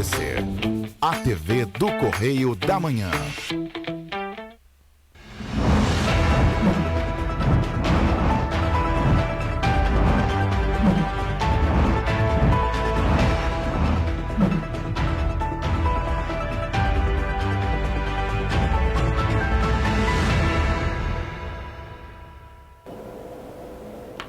você. A TV do Correio da Manhã.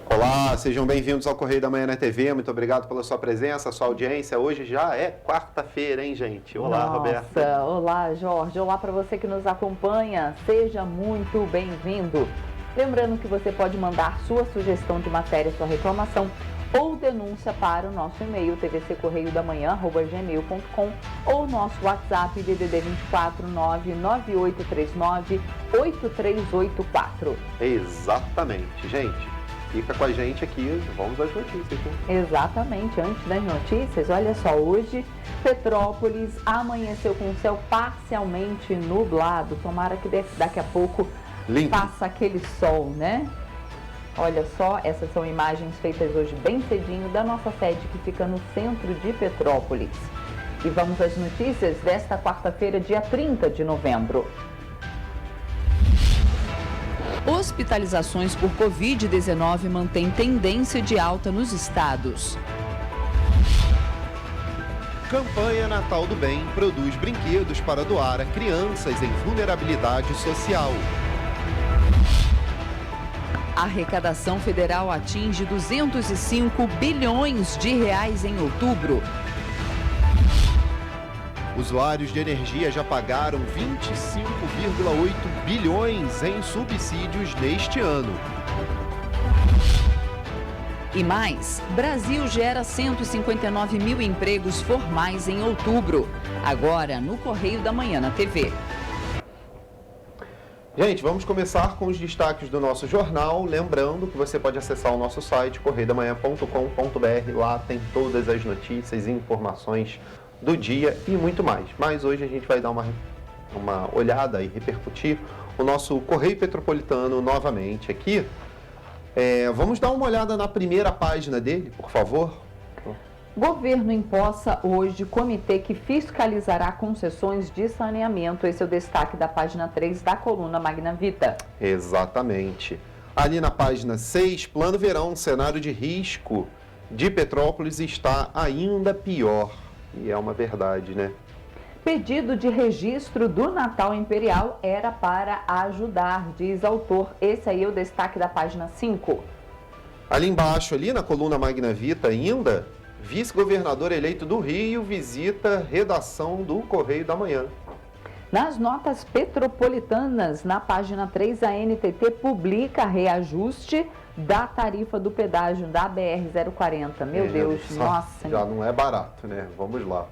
Olá, sejam bem-vindos ao Correio da Manhã na TV. Muito obrigado pela sua presença, sua audiência. Hoje já é quarta-feira, hein, gente? Olá, Nossa, Roberta. Olá, Jorge. Olá para você que nos acompanha. Seja muito bem-vindo. Lembrando que você pode mandar sua sugestão de matéria, sua reclamação ou denúncia para o nosso e-mail tvccorreiodamanhã@gmail.com ou nosso WhatsApp DDD 24 99839 8384. Exatamente, gente. Fica com a gente aqui, vamos às notícias. Hein? Exatamente, antes das notícias, olha só, hoje Petrópolis amanheceu com o céu parcialmente nublado, tomara que daqui a pouco faça aquele sol, né? Olha só, essas são imagens feitas hoje bem cedinho da nossa sede que fica no centro de Petrópolis. E vamos às notícias desta quarta-feira, dia 30 de novembro. Hospitalizações por Covid-19 mantêm tendência de alta nos estados. Campanha Natal do Bem produz brinquedos para doar a crianças em vulnerabilidade social. A arrecadação federal atinge 205 bilhões de reais em outubro. Usuários de energia já pagaram 25,8 bilhões em subsídios neste ano. E mais, Brasil gera 159 mil empregos formais em outubro. Agora, no Correio da Manhã na TV. Gente, vamos começar com os destaques do nosso jornal. Lembrando que você pode acessar o nosso site, correiodamanhã.com.br. Lá tem todas as notícias e informações do dia e muito mais. Mas hoje a gente vai dar uma olhada e repercutir o nosso Correio Petropolitano novamente aqui. Vamos dar uma olhada na primeira página dele, por favor. Governo empossa hoje comitê que fiscalizará concessões de saneamento. Esse é o destaque da página 3 da coluna Magna Vita. Exatamente. Ali na página 6, Plano Verão, cenário de risco de Petrópolis está ainda pior. E é uma verdade, né? Pedido de registro do Natal Imperial era para ajudar, diz autor. Esse aí é o destaque da página 5. Ali embaixo, ali na coluna Magna Vita ainda, vice-governador eleito do Rio visita redação do Correio da Manhã. Nas notas petropolitanas, na página 3, a NTT publica reajuste da tarifa do pedágio da BR-040. Meu Deus, nossa. Já não é barato, né? Vamos lá.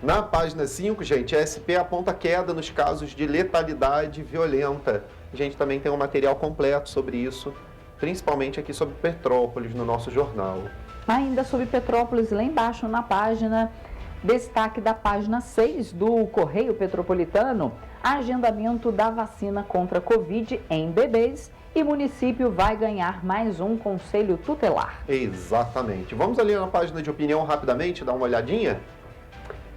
Na página 5, gente, a SP aponta queda nos casos de letalidade violenta. A gente também tem um material completo sobre isso, principalmente aqui sobre Petrópolis, no nosso jornal. Ainda sobre Petrópolis, lá embaixo na página, destaque da página 6 do Correio Petropolitano, agendamento da vacina contra Covid em bebês e município vai ganhar mais um conselho tutelar. Exatamente. Vamos ali na página de opinião rapidamente, dar uma olhadinha.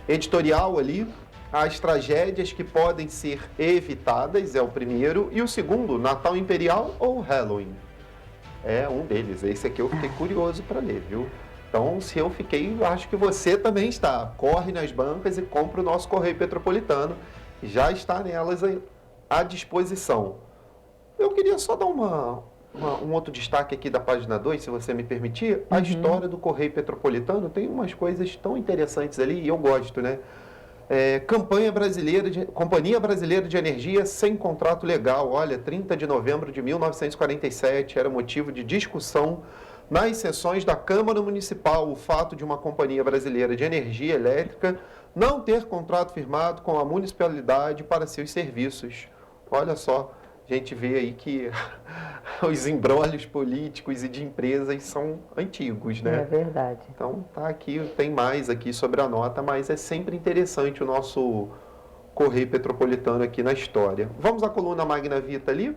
Editorial ali, as tragédias que podem ser evitadas é o primeiro, e o segundo, Natal Imperial ou Halloween? É um deles. Esse aqui eu fiquei curioso para ler, viu? Então, se eu fiquei, eu acho que você também está. Corre nas bancas e compra o nosso Correio Petropolitano. Já está nelas à disposição. Eu queria só dar um outro destaque aqui da página 2, se você me permitir. A história do Correio Petropolitano tem umas coisas tão interessantes ali, e eu gosto, né? Companhia Brasileira de Energia sem contrato legal. Olha, 30 de novembro de 1947 era motivo de discussão nas sessões da Câmara Municipal o fato de uma Companhia Brasileira de Energia Elétrica não ter contrato firmado com a municipalidade para seus serviços. Olha só, a gente vê aí que os embrólios políticos e de empresas são antigos, né? É verdade. Então, tá aqui, tem mais aqui sobre a nota, mas é sempre interessante o nosso Correio Petropolitano aqui na história. Vamos à coluna Magna Vita ali,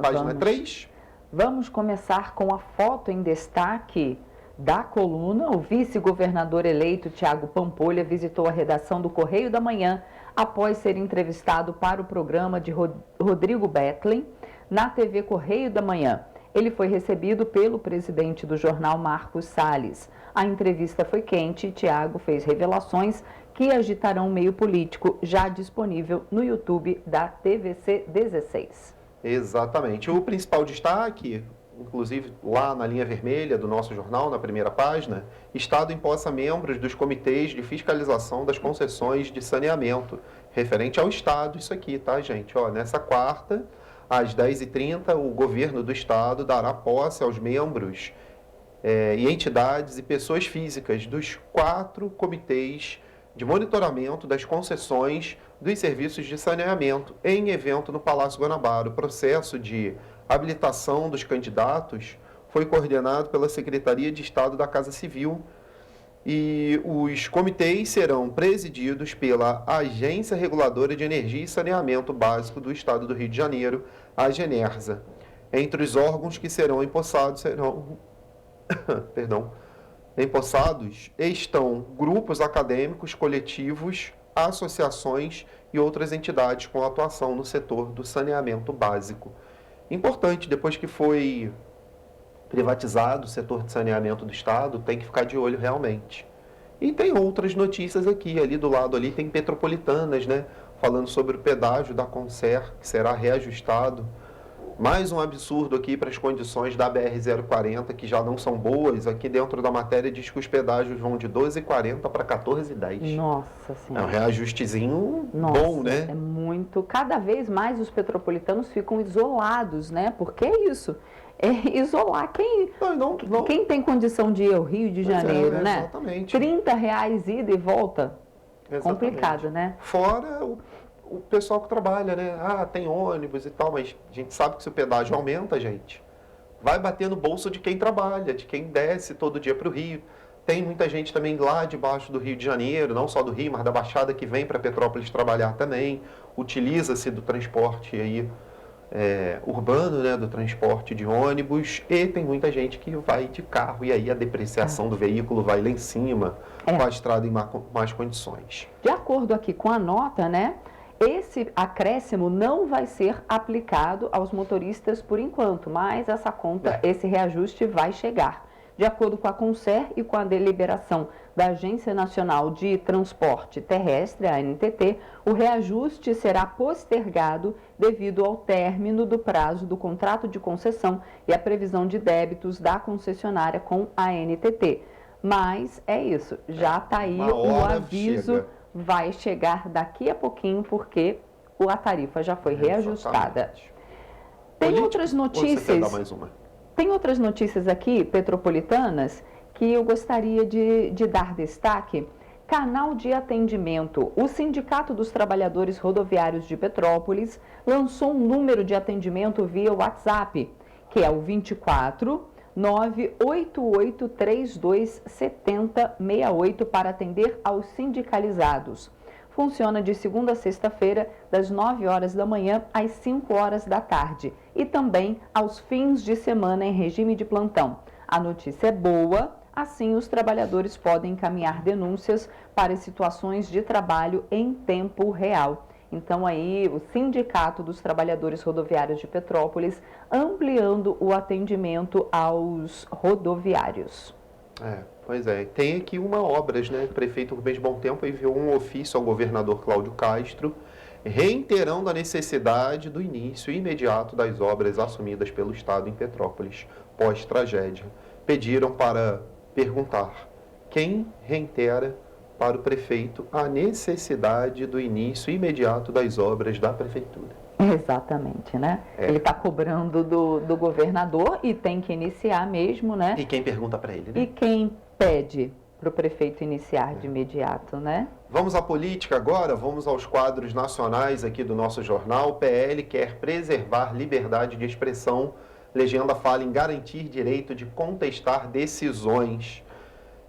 página 3. Vamos começar com a foto em destaque da coluna, o vice-governador eleito Tiago Pampolha visitou a redação do Correio da Manhã após ser entrevistado para o programa de Rodrigo Betlin na TV Correio da Manhã. Ele foi recebido pelo presidente do jornal, Marcos Salles. A entrevista foi quente e Tiago fez revelações que agitarão o meio político, já disponível no YouTube da TVC 16. Exatamente. O principal destaque, inclusive lá na linha vermelha do nosso jornal, na primeira página, Estado empossa membros dos comitês de fiscalização das concessões de saneamento. Referente ao Estado, isso aqui, tá, gente? Ó, nessa quarta, às 10h30, o governo do Estado dará posse aos membros e entidades e pessoas físicas dos 4 comitês de monitoramento das concessões dos serviços de saneamento em evento no Palácio Guanabara. O processo de habilitação dos candidatos foi coordenado pela Secretaria de Estado da Casa Civil e os comitês serão presididos pela Agência Reguladora de Energia e Saneamento Básico do Estado do Rio de Janeiro, a Genersa. Entre os órgãos que serão empossados empossados estão grupos acadêmicos, coletivos, associações e outras entidades com atuação no setor do saneamento básico. Importante, depois que foi privatizado o setor de saneamento do Estado, tem que ficar de olho realmente. E tem outras notícias aqui, ali do lado ali tem Petropolitanas, né? Falando sobre o pedágio da Concer, que será reajustado. Mais um absurdo aqui para as condições da BR-040, que já não são boas. Aqui dentro da matéria diz que os pedágios vão de 12,40 para 14,10. Nossa Senhora. É um reajustezinho Nossa, bom, né? É muito. Cada vez mais os petropolitanos ficam isolados, né? Porque é isso. É isolar quem tem condição de ir ao Rio de Janeiro, né? Exatamente. R$30 ida e volta. Exatamente. Complicado, né? Fora o pessoal que trabalha, né? Ah, tem ônibus e tal, mas a gente sabe que se o pedágio aumenta, gente, vai bater no bolso de quem trabalha, de quem desce todo dia para o Rio. Tem muita gente também lá debaixo do Rio de Janeiro, não só do Rio, mas da Baixada, que vem para Petrópolis trabalhar também. Utiliza-se do transporte aí, urbano, né? Do transporte de ônibus. E tem muita gente que vai de carro, e aí a depreciação do veículo vai lá em cima, com a estrada em más condições. De acordo aqui com a nota, né? Esse acréscimo não vai ser aplicado aos motoristas por enquanto, mas essa conta, esse reajuste vai chegar. De acordo com a Concer e com a deliberação da Agência Nacional de Transporte Terrestre, a ANTT, o reajuste será postergado devido ao término do prazo do contrato de concessão e a previsão de débitos da concessionária com a ANTT. Mas é isso, já está aí o aviso. Chega. Vai chegar daqui a pouquinho, porque a tarifa já foi reajustada. Tem outras notícias. Você quer dar mais uma? Tem outras notícias aqui, petropolitanas, que eu gostaria de dar destaque. Canal de atendimento. O Sindicato dos Trabalhadores Rodoviários de Petrópolis lançou um número de atendimento via WhatsApp, que é o 24 988327068 para atender aos sindicalizados. Funciona de segunda a sexta-feira, das 9 horas da manhã às 5 horas da tarde e também aos fins de semana em regime de plantão. A notícia é boa, assim os trabalhadores podem encaminhar denúncias para situações de trabalho em tempo real. Então aí o Sindicato dos Trabalhadores Rodoviários de Petrópolis ampliando o atendimento aos rodoviários. Pois é. Tem aqui uma obras, né? O prefeito Rubens Bom Tempo enviou um ofício ao governador Cláudio Castro, reiterando a necessidade do início imediato das obras assumidas pelo Estado em Petrópolis, pós-tragédia. Pediram para perguntar quem reitera para o prefeito a necessidade do início imediato das obras da prefeitura. Exatamente, né? Ele está cobrando do governador e tem que iniciar mesmo, né? E quem pergunta para ele, né? E quem pede para o prefeito iniciar de imediato, né? Vamos à política agora, vamos aos quadros nacionais aqui do nosso jornal. O PL quer preservar liberdade de expressão. Legenda fala em garantir direito de contestar decisões.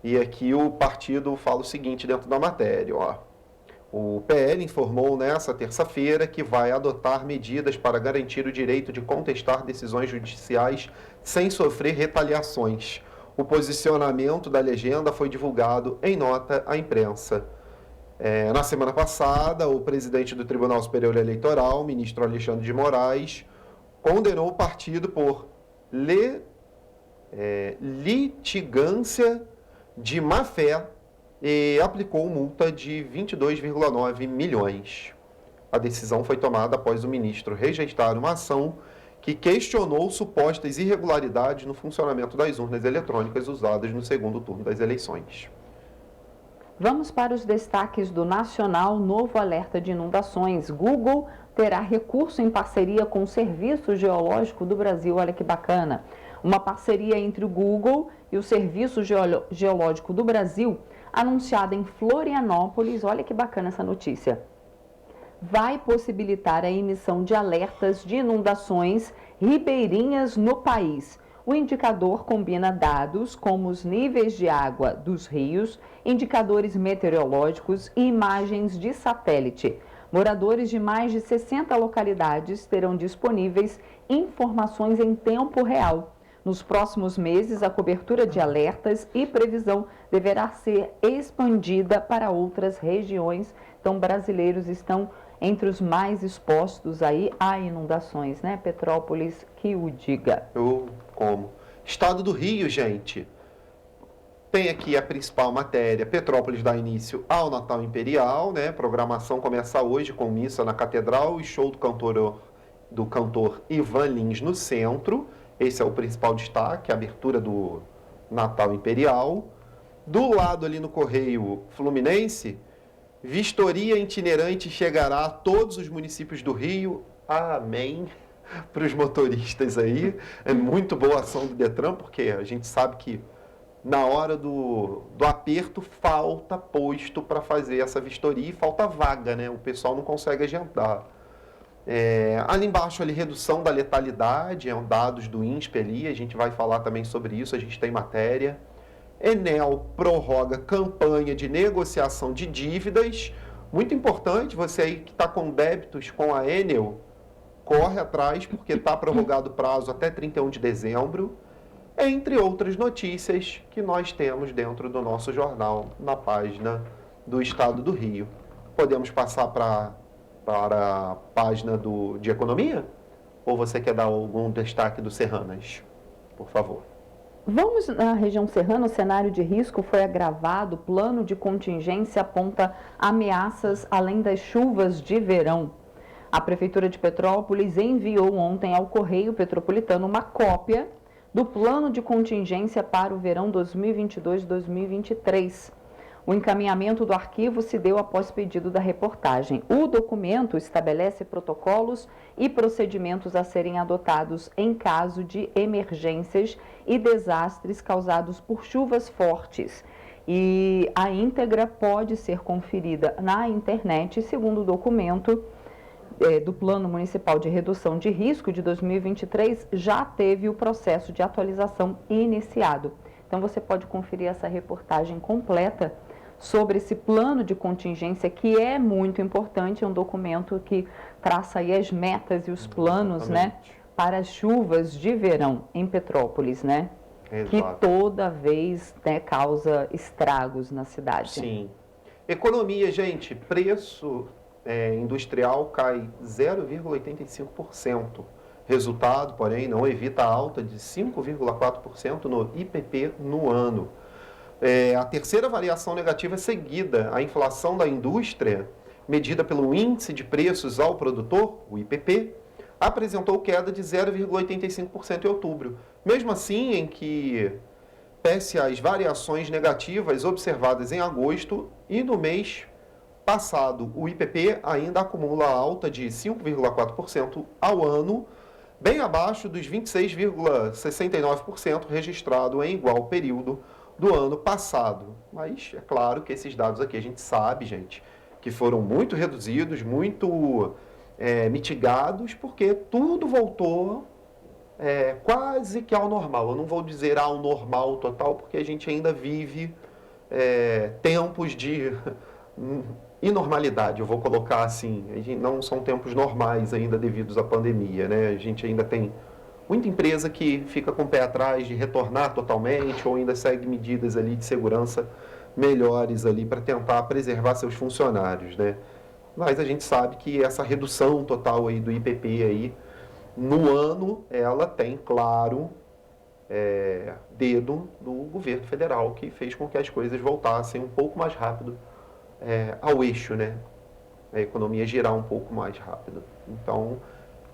E aqui o partido fala o seguinte dentro da matéria, ó. O PL informou nesta terça-feira que vai adotar medidas para garantir o direito de contestar decisões judiciais sem sofrer retaliações. O posicionamento da legenda foi divulgado em nota à imprensa. Na semana passada, o presidente do Tribunal Superior Eleitoral, o ministro Alexandre de Moraes, condenou o partido por litigância de má-fé e aplicou multa de 22,9 milhões. A decisão foi tomada após o ministro rejeitar uma ação que questionou supostas irregularidades no funcionamento das urnas eletrônicas usadas no segundo turno das eleições. Vamos para os destaques do Nacional. Novo alerta de inundações. Google terá recurso em parceria com o Serviço Geológico do Brasil. Olha que bacana. Uma parceria entre o Google e o Serviço Geológico do Brasil, anunciada em Florianópolis. Olha que bacana essa notícia. Vai possibilitar a emissão de alertas de inundações ribeirinhas no país. O indicador combina dados como os níveis de água dos rios, indicadores meteorológicos e imagens de satélite. Moradores de mais de 60 localidades terão disponíveis informações em tempo real. Nos próximos meses, a cobertura de alertas e previsão deverá ser expandida para outras regiões. Então, brasileiros estão entre os mais expostos aí a inundações, né? Petrópolis, que o diga. Como? Estado do Rio, gente. Tem aqui a principal matéria. Petrópolis dá início ao Natal Imperial, né? Programação começa hoje com missa na Catedral e show do cantor Ivan Lins no centro. Esse é o principal destaque, a abertura do Natal Imperial. Do lado ali no Correio Fluminense, vistoria itinerante chegará a todos os municípios do Rio. Amém. Para os motoristas aí. É muito boa a ação do Detran, porque a gente sabe que na hora do aperto falta posto para fazer essa vistoria e falta vaga, né? O pessoal não consegue agendar. Ali embaixo, ali, redução da letalidade, dados do INSPE ali, a gente vai falar também sobre isso, a gente tem matéria. Enel prorroga campanha de negociação de dívidas. Muito importante, você aí que está com débitos com a Enel, corre atrás, porque está prorrogado o prazo até 31 de dezembro, entre outras notícias que nós temos dentro do nosso jornal, na página do Estado do Rio. Podemos passar para a página de economia? Ou você quer dar algum destaque do Serranas? Por favor. Vamos na região serrana, o cenário de risco foi agravado, o plano de contingência aponta ameaças além das chuvas de verão. A Prefeitura de Petrópolis enviou ontem ao Correio Petropolitano uma cópia do plano de contingência para o verão 2022-2023. O encaminhamento do arquivo se deu após pedido da reportagem. O documento estabelece protocolos e procedimentos a serem adotados em caso de emergências e desastres causados por chuvas fortes. E a íntegra pode ser conferida na internet, segundo o documento do Plano Municipal de Redução de Risco de 2023, já teve o processo de atualização iniciado. Então, você pode conferir essa reportagem completa sobre esse plano de contingência, que é muito importante, é um documento que traça aí as metas e os planos, né, para as chuvas de verão em Petrópolis, né? Exato. Que toda vez, né, causa estragos na cidade. Sim. Economia, gente, preço industrial cai 0,85%. Resultado, porém, não evita a alta de 5,4% no IPP no ano. A terceira variação negativa é seguida. A inflação da indústria, medida pelo Índice de Preços ao Produtor, o IPP, apresentou queda de 0,85% em outubro. Mesmo assim, em que, pese às variações negativas observadas em agosto e no mês passado, o IPP ainda acumula alta de 5,4% ao ano, bem abaixo dos 26,69% registrado em igual período do ano passado. Mas é claro que esses dados aqui a gente sabe, gente, que foram muito reduzidos, muito mitigados, porque tudo voltou quase que ao normal. Eu não vou dizer ao normal total, porque a gente ainda vive tempos de inormalidade, eu vou colocar assim. Não são tempos normais ainda devidos à pandemia, né? A gente ainda tem muita empresa que fica com o pé atrás de retornar totalmente ou ainda segue medidas ali de segurança melhores ali para tentar preservar seus funcionários, né? Mas a gente sabe que essa redução total aí do IPP aí, no ano, ela tem, claro, dedo do governo federal, que fez com que as coisas voltassem um pouco mais rápido ao eixo, né? A economia girar um pouco mais rápido. Então,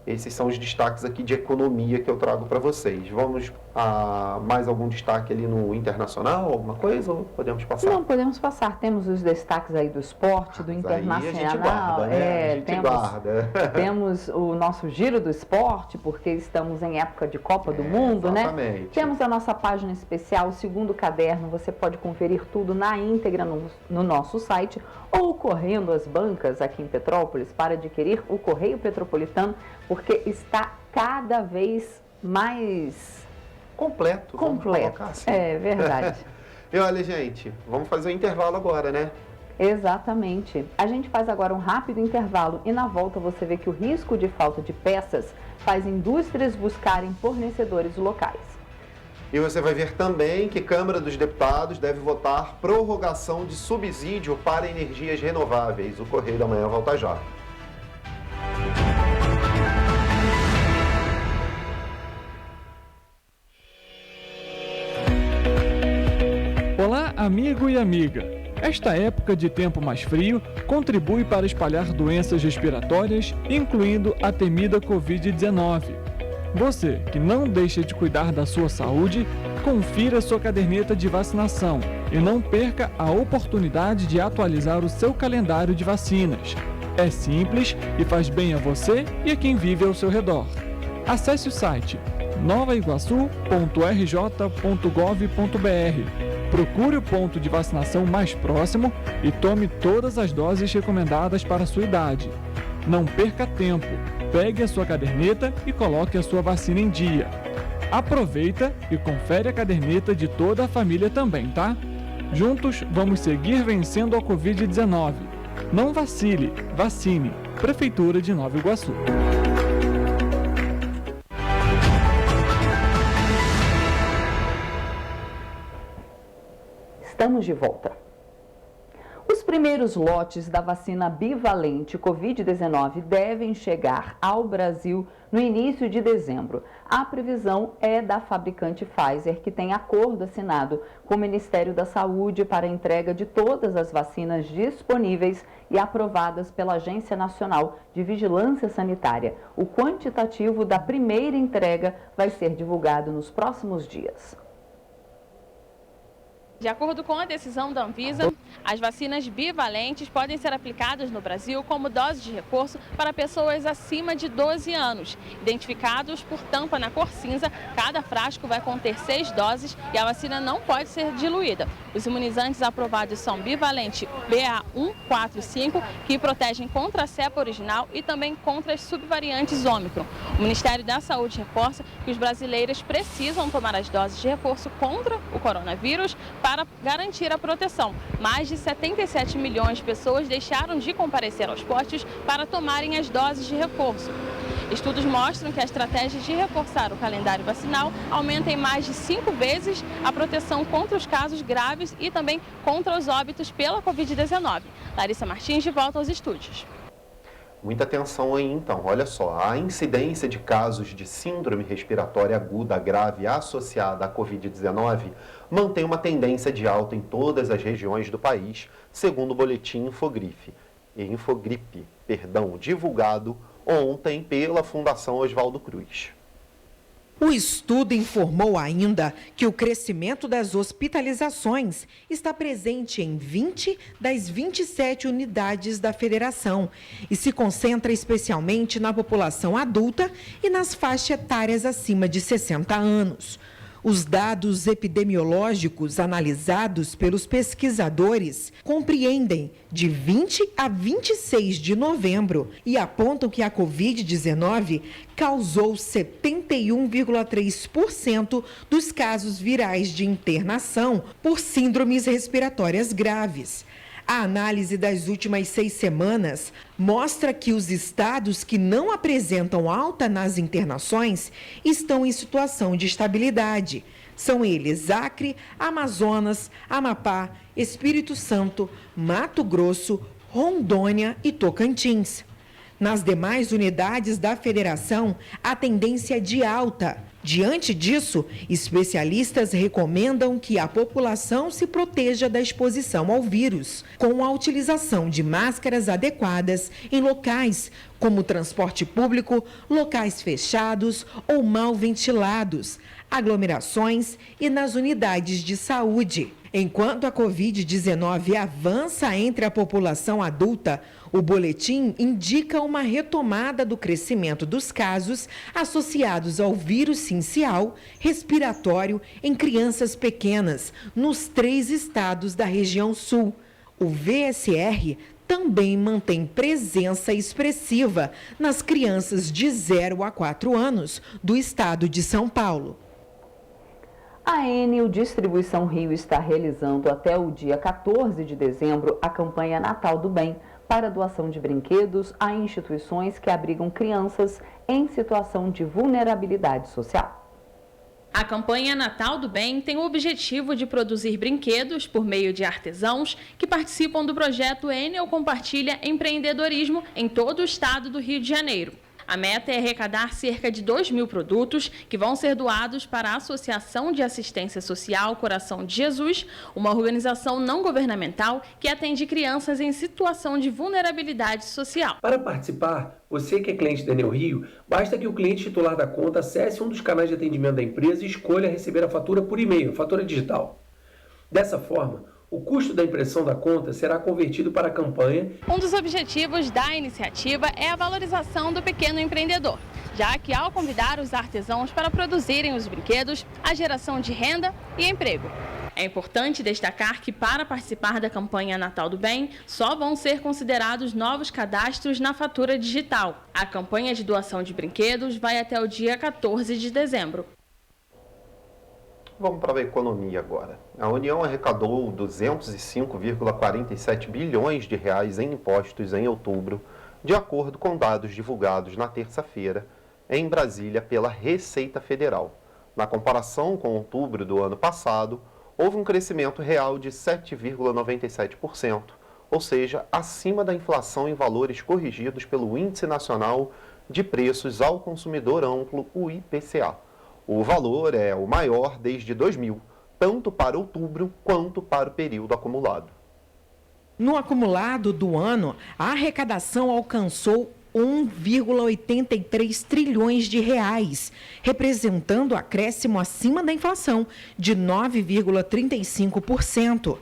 esses são os destaques aqui de economia que eu trago para vocês. Vamos a mais algum destaque ali no internacional, alguma coisa, ou podemos passar? Não, podemos passar. Temos os destaques aí do esporte, do internacional. Aí a gente guarda, né? A gente guarda. Temos o nosso giro do esporte, porque estamos em época de Copa do Mundo, exatamente. né? Temos a nossa página especial, o segundo caderno. Você pode conferir tudo na íntegra no nosso site ou correndo às bancas aqui em Petrópolis para adquirir o Correio Petropolitano, porque está cada vez mais completo. Vamos colocar assim. É verdade. E olha, gente, vamos fazer o intervalo agora, né? Exatamente. A gente faz agora um rápido intervalo e na volta você vê que o risco de falta de peças faz indústrias buscarem fornecedores locais. E você vai ver também que a Câmara dos Deputados deve votar prorrogação de subsídio para energias renováveis. O Correio da Manhã volta já. Olá, amigo e amiga! Esta época de tempo mais frio contribui para espalhar doenças respiratórias, incluindo a temida Covid-19. Você que não deixa de cuidar da sua saúde, confira sua caderneta de vacinação e não perca a oportunidade de atualizar o seu calendário de vacinas. É simples e faz bem a você e a quem vive ao seu redor. Acesse o site novaiguaçu.rj.gov.br. Procure o ponto de vacinação mais próximo e tome todas as doses recomendadas para a sua idade. Não perca tempo, pegue a sua caderneta e coloque a sua vacina em dia. Aproveita e confere a caderneta de toda a família também, tá? Juntos vamos seguir vencendo a Covid-19. Não vacile, vacine. Prefeitura de Nova Iguaçu. Estamos de volta. Os primeiros lotes da vacina bivalente Covid-19 devem chegar ao Brasil no início de dezembro. A previsão é da fabricante Pfizer, que tem acordo assinado com o Ministério da Saúde para a entrega de todas as vacinas disponíveis e aprovadas pela Agência Nacional de Vigilância Sanitária. O quantitativo da primeira entrega vai ser divulgado nos próximos dias. De acordo com a decisão da Anvisa, as vacinas bivalentes podem ser aplicadas no Brasil como dose de reforço para pessoas acima de 12 anos. Identificados por tampa na cor cinza, cada frasco vai conter 6 doses e a vacina não pode ser diluída. Os imunizantes aprovados são bivalente BA1, 4 e 5, que protegem contra a cepa original e também contra as subvariantes Ômicron. O Ministério da Saúde reforça que os brasileiros precisam tomar as doses de reforço contra o coronavírus para garantir a proteção. Mais de 77 milhões de pessoas deixaram de comparecer aos postos para tomarem as doses de reforço. Estudos mostram que a estratégia de reforçar o calendário vacinal aumenta em mais de 5 vezes a proteção contra os casos graves e também contra os óbitos pela Covid-19. Larissa Martins, de volta aos estúdios. Muita atenção aí, então. Olha só, a incidência de casos de síndrome respiratória aguda grave associada à Covid-19 mantém uma tendência de alta em todas as regiões do país, segundo o boletim Infogripe, divulgado ontem pela Fundação Oswaldo Cruz. O estudo informou ainda que o crescimento das hospitalizações está presente em 20 das 27 unidades da federação e se concentra especialmente na população adulta e nas faixas etárias acima de 60 anos. Os dados epidemiológicos analisados pelos pesquisadores compreendem de 20 a 26 de novembro e apontam que a Covid-19 causou 71,3% dos casos virais de internação por síndromes respiratórias graves. A análise das últimas 6 semanas mostra que os estados que não apresentam alta nas internações estão em situação de estabilidade. São eles Acre, Amazonas, Amapá, Espírito Santo, Mato Grosso, Rondônia e Tocantins. Nas demais unidades da federação, a tendência é de alta. Diante disso, especialistas recomendam que a população se proteja da exposição ao vírus, com a utilização de máscaras adequadas em locais como transporte público, locais fechados ou mal ventilados, aglomerações e nas unidades de saúde. Enquanto a Covid-19 avança entre a população adulta, o boletim indica uma retomada do crescimento dos casos associados ao vírus sincial respiratório em crianças pequenas, nos 3 estados da região sul. O VSR também mantém presença expressiva nas crianças de 0 a 4 anos do estado de São Paulo. A Enel Distribuição Rio está realizando até o dia 14 de dezembro a campanha Natal do Bem para doação de brinquedos a instituições que abrigam crianças em situação de vulnerabilidade social. A campanha Natal do Bem tem o objetivo de produzir brinquedos por meio de artesãos que participam do projeto Enel Compartilha Empreendedorismo em todo o estado do Rio de Janeiro. A meta é arrecadar cerca de 2.000 produtos que vão ser doados para a Associação de Assistência Social Coração de Jesus, uma organização não governamental que atende crianças em situação de vulnerabilidade social. Para participar, você que é cliente da Enel Rio, basta que o cliente titular da conta acesse um dos canais de atendimento da empresa e escolha receber a fatura por e-mail, fatura digital. Dessa forma, o custo da impressão da conta será convertido para a campanha. Um dos objetivos da iniciativa é a valorização do pequeno empreendedor, já que ao convidar os artesãos para produzirem os brinquedos, a geração de renda e emprego. É importante destacar que para participar da campanha Natal do Bem, só vão ser considerados novos cadastros na fatura digital. A campanha de doação de brinquedos vai até o dia 14 de dezembro. Vamos para a economia agora. A União arrecadou 205,47 bilhões de reais em impostos em outubro, de acordo com dados divulgados na terça-feira em Brasília pela Receita Federal. Na comparação com outubro do ano passado, houve um crescimento real de 7,97%, ou seja, acima da inflação em valores corrigidos pelo Índice Nacional de Preços ao Consumidor Amplo, o IPCA. O valor é o maior desde 2000, tanto para outubro quanto para o período acumulado. No acumulado do ano, a arrecadação alcançou 1,83 trilhões de reais, representando acréscimo acima da inflação de 9,35%.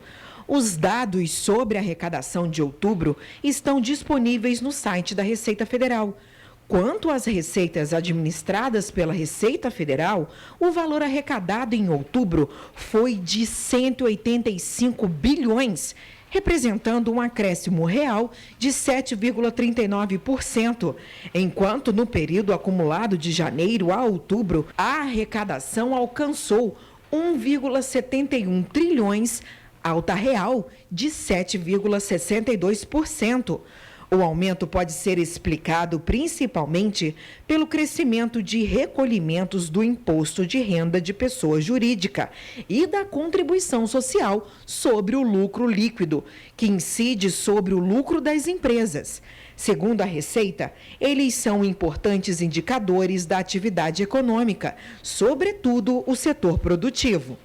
Os dados sobre a arrecadação de outubro estão disponíveis no site da Receita Federal. Quanto às receitas administradas pela Receita Federal, o valor arrecadado em outubro foi de 185 bilhões, representando um acréscimo real de 7,39%, enquanto no período acumulado de janeiro a outubro, a arrecadação alcançou 1,71 trilhões, alta real de 7,62%. O aumento pode ser explicado principalmente pelo crescimento de recolhimentos do imposto de renda de pessoa jurídica e da contribuição social sobre o lucro líquido, que incide sobre o lucro das empresas. Segundo a Receita, eles são importantes indicadores da atividade econômica, sobretudo o setor produtivo.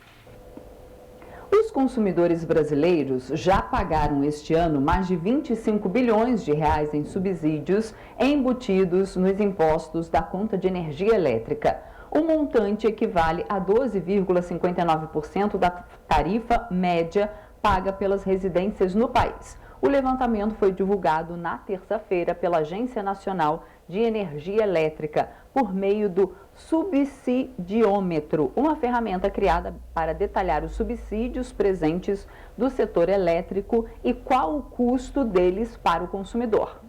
Os consumidores brasileiros já pagaram este ano mais de 25 bilhões de reais em subsídios embutidos nos impostos da conta de energia elétrica. O montante equivale a 12,59% da tarifa média paga pelas residências no país. O levantamento foi divulgado na terça-feira pela Agência Nacional de Energia Elétrica, por meio do subsidiômetro, uma ferramenta criada para detalhar os subsídios presentes do setor elétrico e qual o custo deles para o consumidor.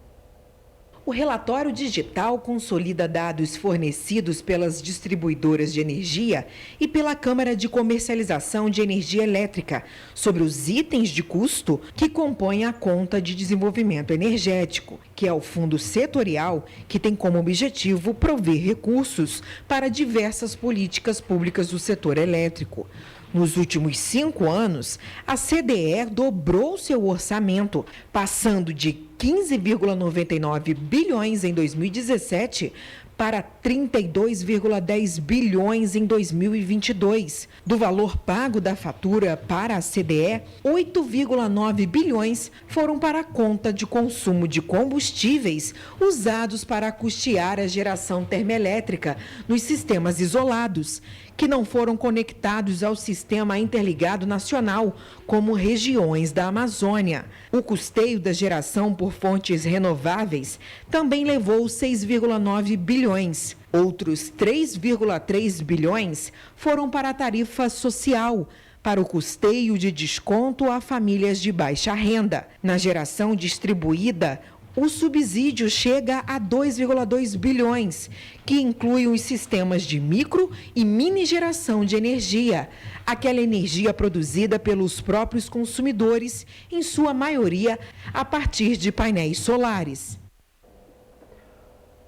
O relatório digital consolida dados fornecidos pelas distribuidoras de energia e pela Câmara de Comercialização de Energia Elétrica sobre os itens de custo que compõem a Conta de Desenvolvimento Energético, que é o fundo setorial que tem como objetivo prover recursos para diversas políticas públicas do setor elétrico. Nos últimos 5 anos, a CDE dobrou seu orçamento, passando de 15,99 bilhões em 2017 para 32,10 bilhões em 2022. Do valor pago da fatura para a CDE, 8,9 bilhões foram para a conta de consumo de combustíveis usados para custear a geração termoelétrica nos sistemas isolados, que não foram conectados ao Sistema Interligado Nacional, como regiões da Amazônia. O custeio da geração por fontes renováveis também levou 6,9 bilhões. Outros 3,3 bilhões foram para a tarifa social, para o custeio de desconto a famílias de baixa renda. Na geração distribuída, o subsídio chega a 2,2 bilhões, que inclui os sistemas de micro e mini geração de energia, aquela energia produzida pelos próprios consumidores, em sua maioria a partir de painéis solares.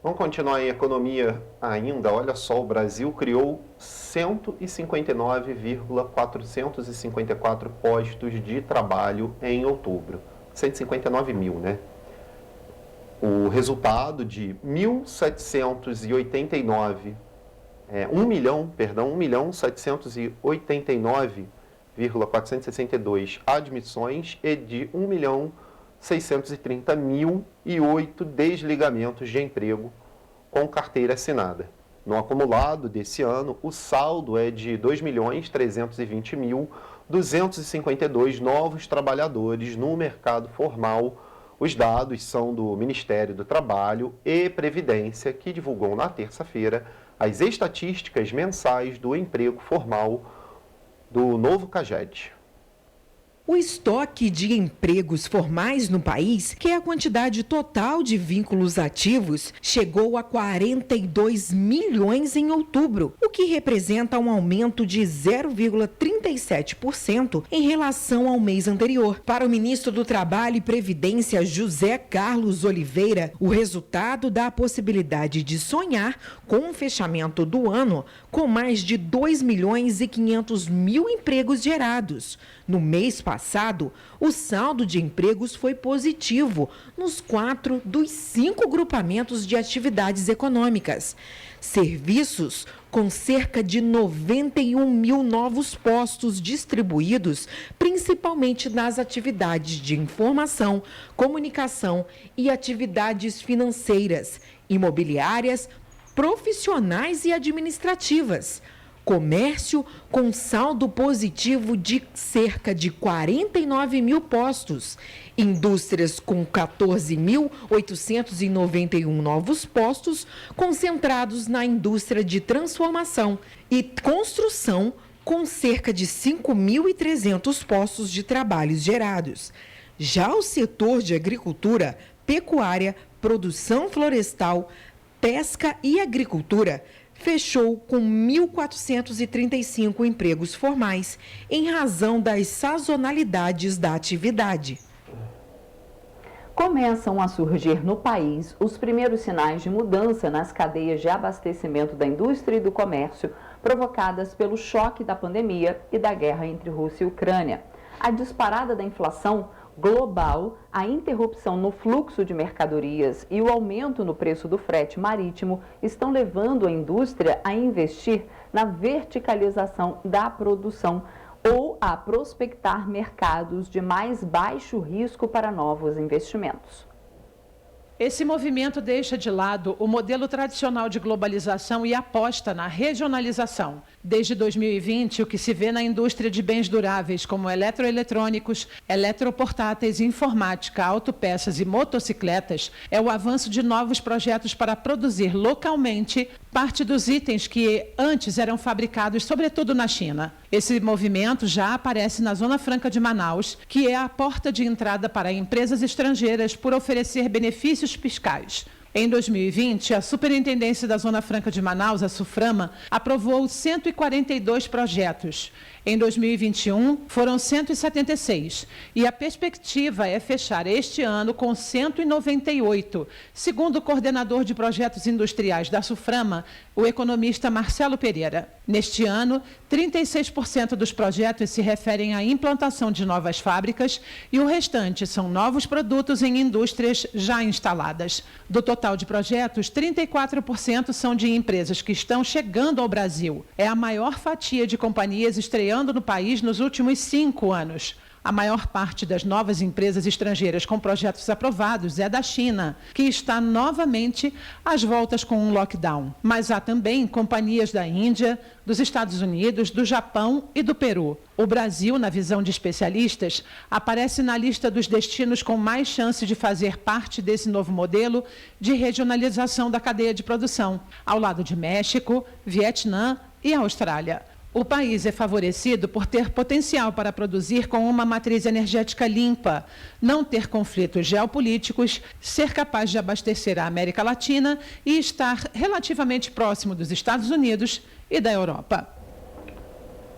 Vamos continuar em economia ainda. Olha só, o Brasil criou 159,454 postos de trabalho em outubro. 159 mil, né? O resultado de 1.789,462 admissões e de 1.630.008 desligamentos de emprego com carteira assinada. No acumulado desse ano, o saldo é de 2.320.252 novos trabalhadores no mercado formal. Os dados são do Ministério do Trabalho e Previdência, que divulgou na terça-feira as estatísticas mensais do emprego formal do novo CAGED. O estoque de empregos formais no país, que é a quantidade total de vínculos ativos, chegou a 42 milhões em outubro, o que representa um aumento de 0,37% em relação ao mês anterior. Para o ministro do Trabalho e Previdência, José Carlos Oliveira, o resultado dá a possibilidade de sonhar com o fechamento do ano com mais de 2.500.000 empregos gerados. No mês passado, o saldo de empregos foi positivo nos 4 dos 5 grupamentos de atividades econômicas. Serviços, com cerca de 91 mil novos postos distribuídos, principalmente nas atividades de informação, comunicação e atividades financeiras, imobiliárias, profissionais e administrativas. Comércio, com saldo positivo de cerca de 49 mil postos. Indústrias, com 14.891 novos postos, concentrados na indústria de transformação. E construção, com cerca de 5.300 postos de trabalhos gerados. Já o setor de agricultura, pecuária, produção florestal, pesca e agricultura fechou com 1.435 empregos formais, em razão das sazonalidades da atividade. Começam a surgir no país os primeiros sinais de mudança nas cadeias de abastecimento da indústria e do comércio, provocadas pelo choque da pandemia e da guerra entre Rússia e Ucrânia. A disparada da inflação global, a interrupção no fluxo de mercadorias e o aumento no preço do frete marítimo estão levando a indústria a investir na verticalização da produção ou a prospectar mercados de mais baixo risco para novos investimentos. Esse movimento deixa de lado o modelo tradicional de globalização e aposta na regionalização. Desde 2020, o que se vê na indústria de bens duráveis, como eletroeletrônicos, eletroportáteis, informática, autopeças e motocicletas, é o avanço de novos projetos para produzir localmente parte dos itens que antes eram fabricados, sobretudo na China. Esse movimento já aparece na Zona Franca de Manaus, que é a porta de entrada para empresas estrangeiras por oferecer benefícios fiscais. Em 2020, a Superintendência da Zona Franca de Manaus, a SUFRAMA, aprovou 142 projetos. Em 2021, foram 176. E a perspectiva é fechar este ano com 198, segundo o coordenador de projetos industriais da SUFRAMA, o economista Marcelo Pereira. Neste ano, 36% dos projetos se referem à implantação de novas fábricas e o restante são novos produtos em indústrias já instaladas. Do total de projetos, 34% são de empresas que estão chegando ao Brasil. É a maior fatia de companhias estreando no país nos últimos 5 anos. A maior parte das novas empresas estrangeiras com projetos aprovados é da China, que está novamente às voltas com um lockdown. Mas há também companhias da Índia, dos Estados Unidos, do Japão e do Peru. O Brasil, na visão de especialistas, aparece na lista dos destinos com mais chance de fazer parte desse novo modelo de regionalização da cadeia de produção, ao lado de México, Vietnã e Austrália. O país é favorecido por ter potencial para produzir com uma matriz energética limpa, não ter conflitos geopolíticos, ser capaz de abastecer a América Latina e estar relativamente próximo dos Estados Unidos e da Europa.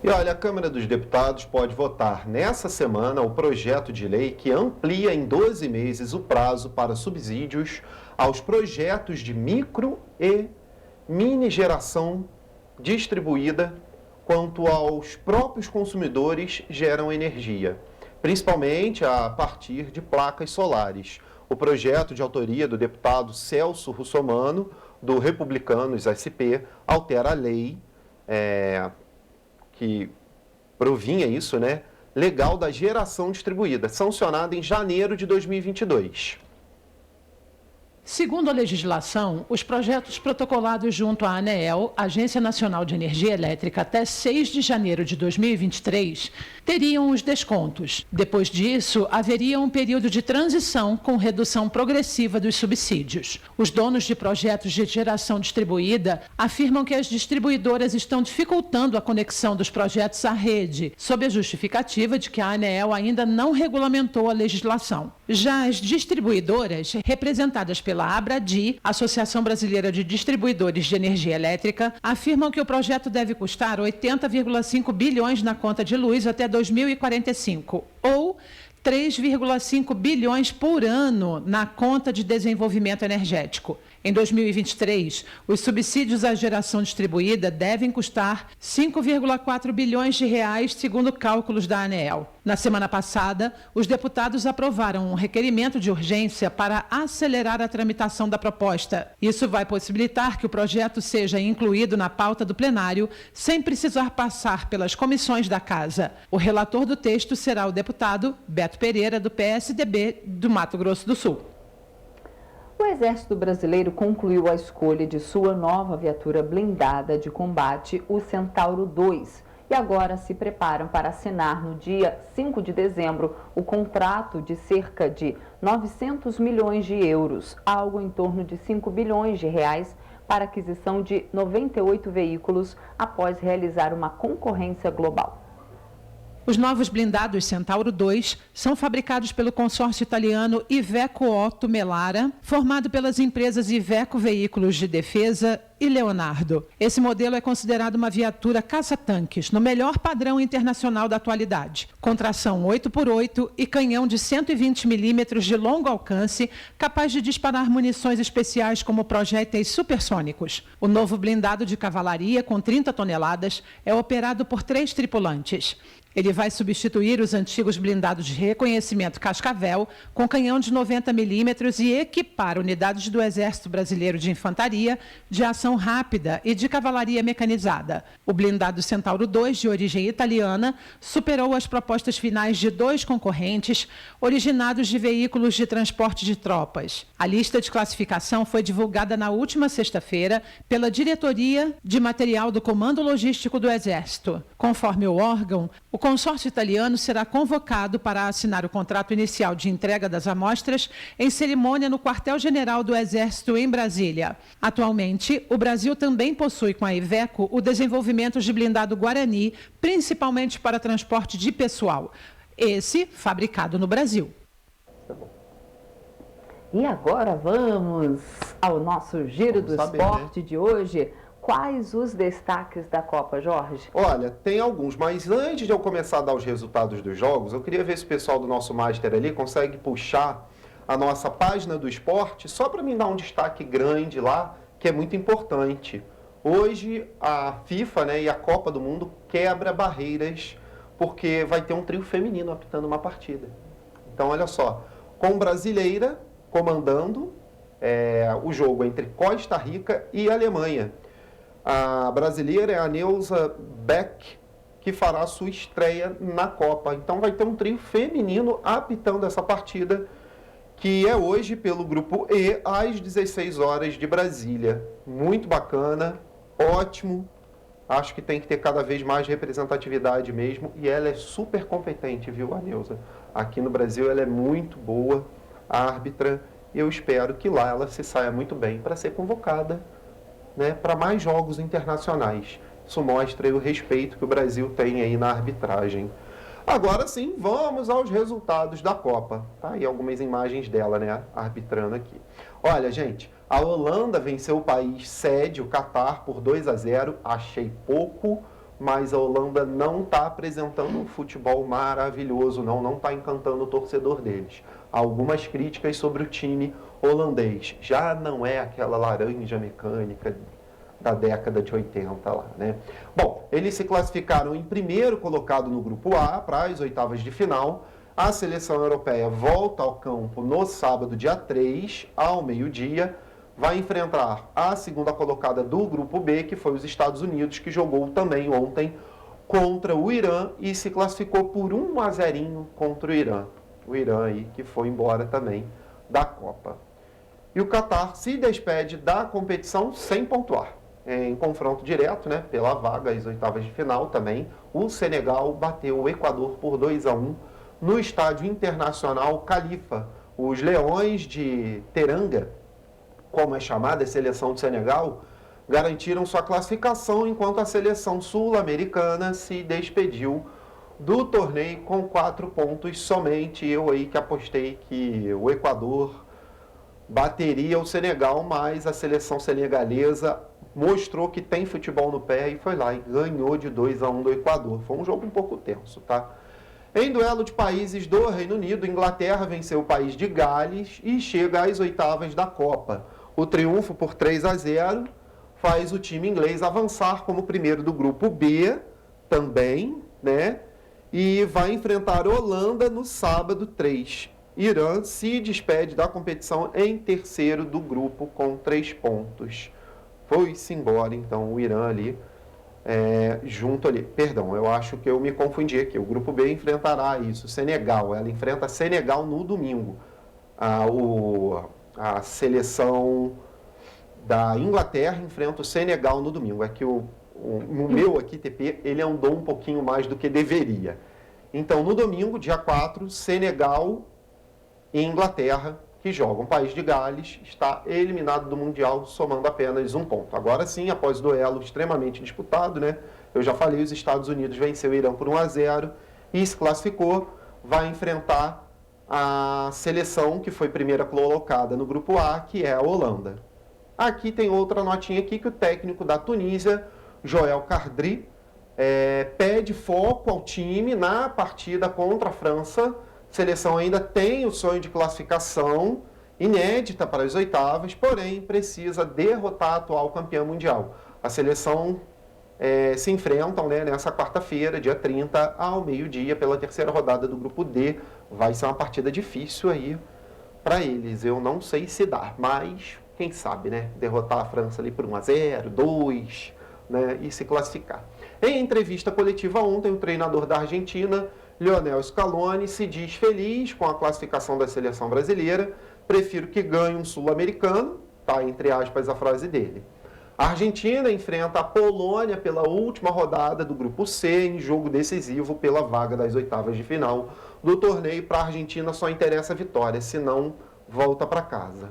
E olha, a Câmara dos Deputados pode votar nessa semana o projeto de lei que amplia em 12 meses o prazo para subsídios aos projetos de micro e mini geração distribuída quanto aos próprios consumidores geram energia, principalmente a partir de placas solares. O projeto de autoria do deputado Celso Russomano, do Republicanos SP, altera a lei que provinha isso, legal da geração distribuída, sancionada em janeiro de 2022. Segundo a legislação, os projetos protocolados junto à ANEEL, Agência Nacional de Energia Elétrica, até 6 de janeiro de 2023, teriam os descontos. Depois disso, haveria um período de transição com redução progressiva dos subsídios. Os donos de projetos de geração distribuída afirmam que as distribuidoras estão dificultando a conexão dos projetos à rede, sob a justificativa de que a ANEEL ainda não regulamentou a legislação. Já as distribuidoras, representadas pela ABRADI, Associação Brasileira de Distribuidores de Energia Elétrica, afirmam que o projeto deve custar 80,5 bilhões na conta de luz até 2045, ou 3,5 bilhões por ano na conta de desenvolvimento energético. Em 2023, os subsídios à geração distribuída devem custar 5,4 bilhões de reais, segundo cálculos da ANEEL. Na semana passada, os deputados aprovaram um requerimento de urgência para acelerar a tramitação da proposta. Isso vai possibilitar que o projeto seja incluído na pauta do plenário, sem precisar passar pelas comissões da Casa. O relator do texto será o deputado Beto Pereira, do PSDB do Mato Grosso do Sul. O Exército Brasileiro concluiu a escolha de sua nova viatura blindada de combate, o Centauro II, e agora se preparam para assinar no dia 5 de dezembro o contrato de cerca de 900 milhões de euros, algo em torno de 5 bilhões de reais, para aquisição de 98 veículos após realizar uma concorrência global. Os novos blindados Centauro II são fabricados pelo consórcio italiano Iveco Otto Melara, formado pelas empresas Iveco Veículos de Defesa e Leonardo. Esse modelo é considerado uma viatura caça-tanques, no melhor padrão internacional da atualidade. Com tração 8x8 e canhão de 120 milímetros de longo alcance, capaz de disparar munições especiais como projéteis supersônicos. O novo blindado de cavalaria, com 30 toneladas, é operado por 3 tripulantes. Ele vai substituir os antigos blindados de reconhecimento Cascavel, com canhão de 90 milímetros e equipar unidades do Exército Brasileiro de Infantaria, de ação rápida e de cavalaria mecanizada. O blindado Centauro II, de origem italiana, superou as propostas finais de 2 concorrentes, originados de veículos de transporte de tropas. A lista de classificação foi divulgada na última sexta-feira pela Diretoria de Material do Comando Logístico do Exército. Conforme o órgão, o consórcio italiano será convocado para assinar o contrato inicial de entrega das amostras em cerimônia no quartel-general do Exército em Brasília. Atualmente, o Brasil também possui com a Iveco o desenvolvimento de blindado Guarani, principalmente para transporte de pessoal. Esse fabricado no Brasil. E agora vamos ao nosso Giro do Esporte, né, de hoje. Quais os destaques da Copa, Jorge? Olha, tem alguns, mas antes de eu começar a dar os resultados dos jogos, eu queria ver se o pessoal do nosso Master ali consegue puxar a nossa página do esporte, só para mim dar um destaque grande lá, que é muito importante. Hoje a FIFA, né, e a Copa do Mundo quebra barreiras, porque vai ter um trio feminino apitando uma partida. Então, olha só, com brasileira comandando o jogo entre Costa Rica e Alemanha. A brasileira é a Neuza Beck, que fará sua estreia na Copa. Então vai ter um trio feminino apitando essa partida, que é hoje pelo grupo E, às 16 horas de Brasília. Muito bacana, ótimo. Acho que tem que ter cada vez mais representatividade mesmo. E ela é super competente, viu, a Neuza? Aqui no Brasil ela é muito boa, árbitra. Eu espero que lá ela se saia muito bem para ser convocada, né, para mais jogos internacionais. Isso mostra o respeito que o Brasil tem aí na arbitragem. Agora sim, vamos aos resultados da Copa. Tá aí algumas imagens dela, né, arbitrando aqui. Olha, gente, a Holanda venceu o país sede, o Catar, por 2-0. Achei pouco, mas a Holanda não está apresentando um futebol maravilhoso, não está encantando o torcedor deles. Algumas críticas sobre o time holandês. Já não é aquela laranja mecânica da década de 80 lá, né? Bom, eles se classificaram em primeiro colocado no grupo A para as oitavas de final. A seleção europeia volta ao campo no sábado, dia 3, ao meio-dia. Vai enfrentar a segunda colocada do grupo B, que foi os Estados Unidos, que jogou também ontem contra o Irã e se classificou por 1-0 contra o Irã. O Irã aí que foi embora também da Copa. E o Catar se despede da competição sem pontuar. Em confronto direto, né, pela vaga às oitavas de final também, o Senegal bateu o Equador por 2-1 no estádio internacional Khalifa. Os Leões de Teranga, como é chamada a seleção do Senegal, garantiram sua classificação, enquanto a seleção sul-americana se despediu do torneio com 4 pontos somente. Eu aí que apostei que o Equador bateria o Senegal, mas a seleção senegalesa mostrou que tem futebol no pé e foi lá e ganhou de 2-1 do Equador. Foi um jogo um pouco tenso, tá? Em duelo de países do Reino Unido, Inglaterra venceu o país de Gales e chega às oitavas da Copa. O triunfo por 3-0 faz o time inglês avançar como primeiro do grupo B também, né? E vai enfrentar a Holanda no sábado 3. Irã se despede da competição em terceiro do grupo com 3 pontos. Foi-se embora, então, o Irã ali, junto ali. Perdão, eu acho que eu me confundi aqui. O grupo B enfrentará isso, Senegal. Ela enfrenta Senegal no domingo. A seleção da Inglaterra enfrenta o Senegal no domingo. É que no meu aqui, TP, ele andou um pouquinho mais do que deveria. Então, no domingo, dia 4, Senegal e Inglaterra, que jogam. O país de Gales está eliminado do Mundial, somando apenas 1 ponto. Agora sim, após o duelo extremamente disputado, né? Eu já falei, os Estados Unidos venceu o Irã por 1-0 e se classificou. Vai enfrentar a seleção que foi primeira colocada no grupo A, que é a Holanda. Aqui tem outra notinha aqui que o técnico da Tunísia, Joël Khardri, pede foco ao time na partida contra a França. A seleção ainda tem o sonho de classificação inédita para as oitavas, porém precisa derrotar a atual campeã mundial. A seleção se enfrentam, né, nessa quarta-feira, dia 30, ao meio-dia, pela terceira rodada do grupo D. Vai ser uma partida difícil aí para eles. Eu não sei se dá, mas quem sabe, né? Derrotar a França ali por 1-0, 2, né, e se classificar. Em entrevista coletiva ontem, o treinador da Argentina, Lionel Scaloni, se diz feliz com a classificação da seleção brasileira. Prefiro que ganhe um sul-americano, tá, entre aspas a frase dele. A Argentina enfrenta a Polônia pela última rodada do grupo C, em jogo decisivo pela vaga das oitavas de final do torneio. Para a Argentina só interessa a vitória, senão volta para casa.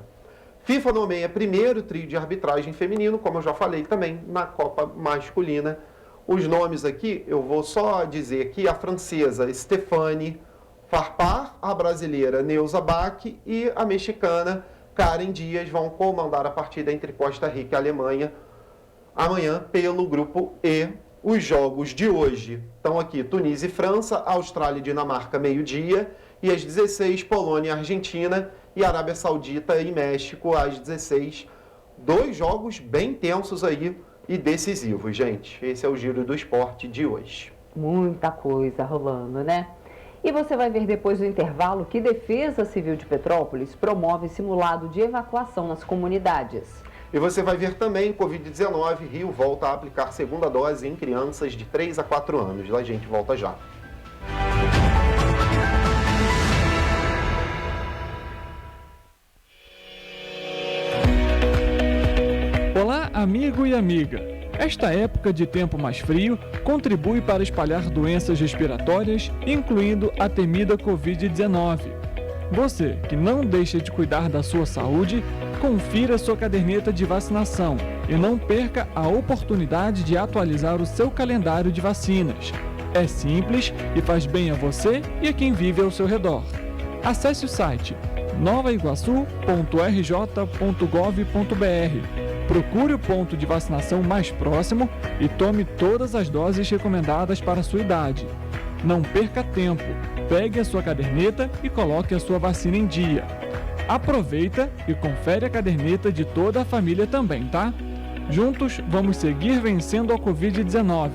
FIFA nomeia primeiro trio de arbitragem feminino, como eu já falei também, na Copa masculina. Os nomes aqui, eu vou só dizer aqui, a francesa Stéphanie Farpar, a brasileira Neuza Bach e a mexicana Karen Dias vão comandar a partida entre Costa Rica e Alemanha amanhã pelo Grupo E. Os jogos de hoje estão aqui: Tunísia e França, Austrália e Dinamarca, meio-dia, e às 16, Polônia e Argentina, e Arábia Saudita e México, às 16. 2 jogos bem tensos aí e decisivos, gente. Esse é o Giro do Esporte de hoje. Muita coisa rolando, né? E você vai ver depois do intervalo que Defesa Civil de Petrópolis promove simulado de evacuação nas comunidades. E você vai ver também Covid-19, Rio volta a aplicar segunda dose em crianças de 3 a 4 anos. A gente volta já. Olá, amigo e amiga! Esta época de tempo mais frio contribui para espalhar doenças respiratórias, incluindo a temida Covid-19. Você que não deixa de cuidar da sua saúde, confira sua caderneta de vacinação e não perca a oportunidade de atualizar o seu calendário de vacinas. É simples e faz bem a você e a quem vive ao seu redor. Acesse o site novaiguaçu.rj.gov.br. Procure o ponto de vacinação mais próximo e tome todas as doses recomendadas para a sua idade. Não perca tempo, pegue a sua caderneta e coloque a sua vacina em dia. Aproveita e confere a caderneta de toda a família também, tá? Juntos vamos seguir vencendo a Covid-19.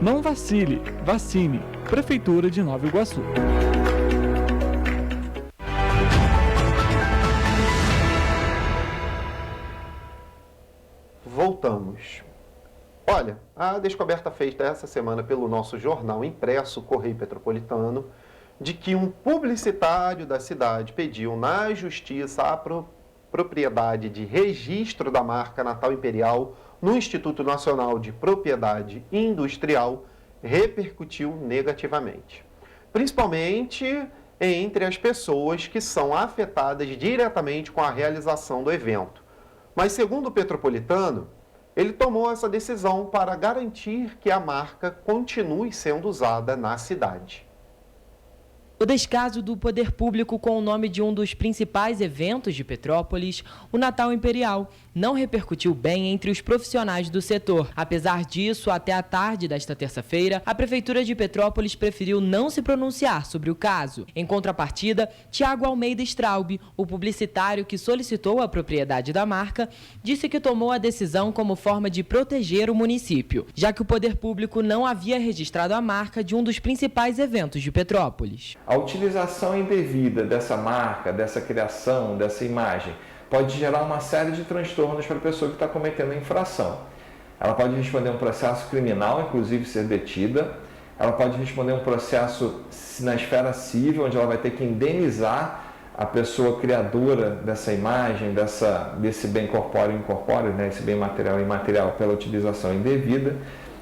Não vacile, vacine. Prefeitura de Nova Iguaçu. Voltamos. Olha, a descoberta feita essa semana pelo nosso jornal impresso, Correio Petropolitano, de que um publicitário da cidade pediu na justiça a propriedade de registro da marca Natal Imperial no Instituto Nacional de Propriedade Industrial repercutiu negativamente. Principalmente entre as pessoas que são afetadas diretamente com a realização do evento. Mas, segundo o Petropolitano, ele tomou essa decisão para garantir que a marca continue sendo usada na cidade. O descaso do poder público com o nome de um dos principais eventos de Petrópolis, o Natal Imperial, não repercutiu bem entre os profissionais do setor. Apesar disso, até a tarde desta terça-feira, a Prefeitura de Petrópolis preferiu não se pronunciar sobre o caso. Em contrapartida, Tiago Almeida Straub, o publicitário que solicitou a propriedade da marca, disse que tomou a decisão como forma de proteger o município, já que o poder público não havia registrado a marca de um dos principais eventos de Petrópolis. A utilização indevida dessa marca, dessa criação, dessa imagem, pode gerar uma série de transtornos para a pessoa que está cometendo a infração. Ela pode responder um processo criminal, inclusive ser detida. Ela pode responder um processo na esfera civil, onde ela vai ter que indenizar a pessoa criadora dessa imagem, desse bem corpóreo e incorpóreo, né, esse bem material e imaterial, pela utilização indevida.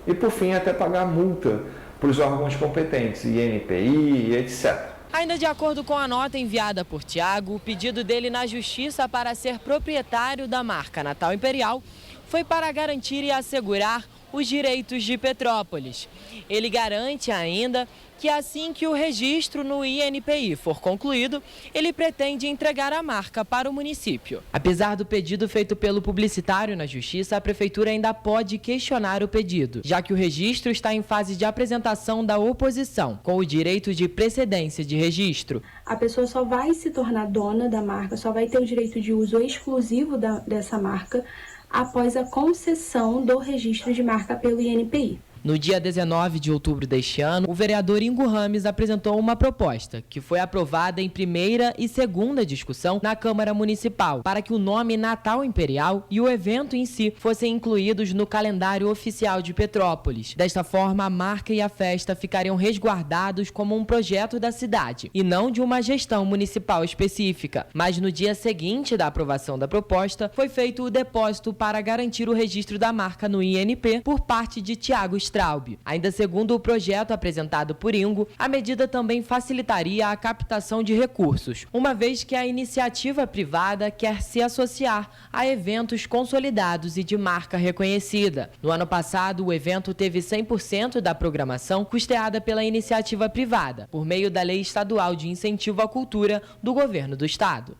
E, por fim, até pagar multa para os órgãos competentes, INPI, etc. Ainda de acordo com a nota enviada por Tiago, o pedido dele na Justiça para ser proprietário da marca Natal Imperial foi para garantir e assegurar os direitos de Petrópolis. Ele garante ainda que assim que o registro no INPI for concluído, ele pretende entregar a marca para o município. Apesar do pedido feito pelo publicitário na Justiça, a Prefeitura ainda pode questionar o pedido, já que o registro está em fase de apresentação da oposição, com o direito de precedência de registro. A pessoa só vai se tornar dona da marca, só vai ter o direito de uso exclusivo dessa marca após a concessão do registro de marca pelo INPI. No dia 19 de outubro deste ano, o vereador Ingo Rames apresentou uma proposta que foi aprovada em primeira e segunda discussão na Câmara Municipal para que o nome Natal Imperial e o evento em si fossem incluídos no calendário oficial de Petrópolis. Desta forma, a marca e a festa ficariam resguardados como um projeto da cidade e não de uma gestão municipal específica. Mas no dia seguinte da aprovação da proposta, foi feito o depósito para garantir o registro da marca no INP por parte de Tiago Straub. Ainda segundo o projeto apresentado por Ingo, a medida também facilitaria a captação de recursos, uma vez que a iniciativa privada quer se associar a eventos consolidados e de marca reconhecida. No ano passado, o evento teve 100% da programação custeada pela iniciativa privada, por meio da Lei Estadual de Incentivo à Cultura do Governo do Estado.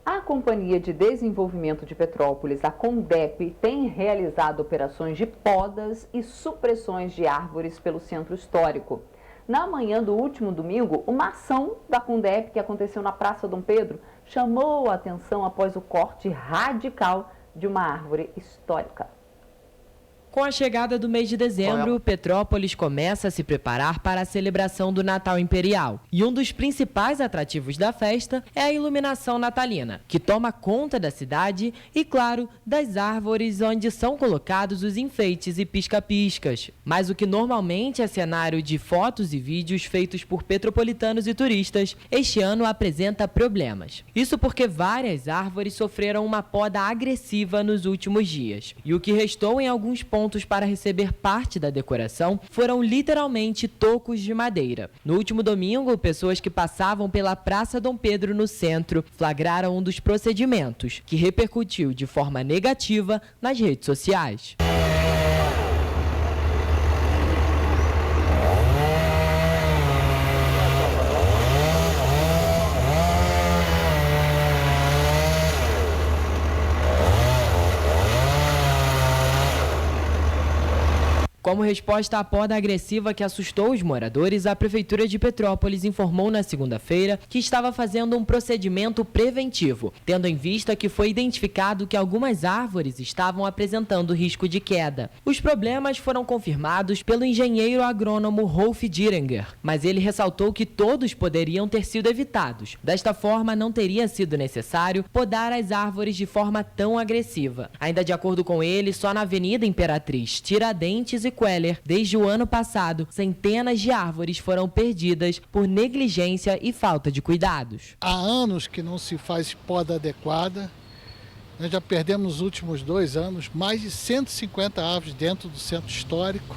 A Companhia de Desenvolvimento de Petrópolis, a CONDEP, tem realizado operações de podas e supressões de árvores pelo centro histórico. Na manhã do último domingo, uma ação da CONDEP que aconteceu na Praça Dom Pedro chamou a atenção após o corte radical de uma árvore histórica. Com a chegada do mês de dezembro, Petrópolis começa a se preparar para a celebração do Natal Imperial. E um dos principais atrativos da festa é a iluminação natalina, que toma conta da cidade e, claro, das árvores onde são colocados os enfeites e pisca-piscas. Mas o que normalmente é cenário de fotos e vídeos feitos por petropolitanos e turistas, este ano apresenta problemas. Isso porque várias árvores sofreram uma poda agressiva nos últimos dias. E o que restou em alguns pontos para receber parte da decoração foram literalmente tocos de madeira. No último domingo, pessoas que passavam pela Praça Dom Pedro no centro flagraram um dos procedimentos, que repercutiu de forma negativa nas redes sociais. Como resposta à poda agressiva que assustou os moradores, a Prefeitura de Petrópolis informou na segunda-feira que estava fazendo um procedimento preventivo, tendo em vista que foi identificado que algumas árvores estavam apresentando risco de queda. Os problemas foram confirmados pelo engenheiro agrônomo Rolf Dieringer, mas ele ressaltou que todos poderiam ter sido evitados. Desta forma, não teria sido necessário podar as árvores de forma tão agressiva. Ainda de acordo com ele, só na Avenida Imperatriz, Tiradentes e Queller, desde o ano passado, centenas de árvores foram perdidas por negligência e falta de cuidados. Há anos que não se faz poda adequada. Nós já perdemos nos últimos 2 anos mais de 150 árvores dentro do centro histórico,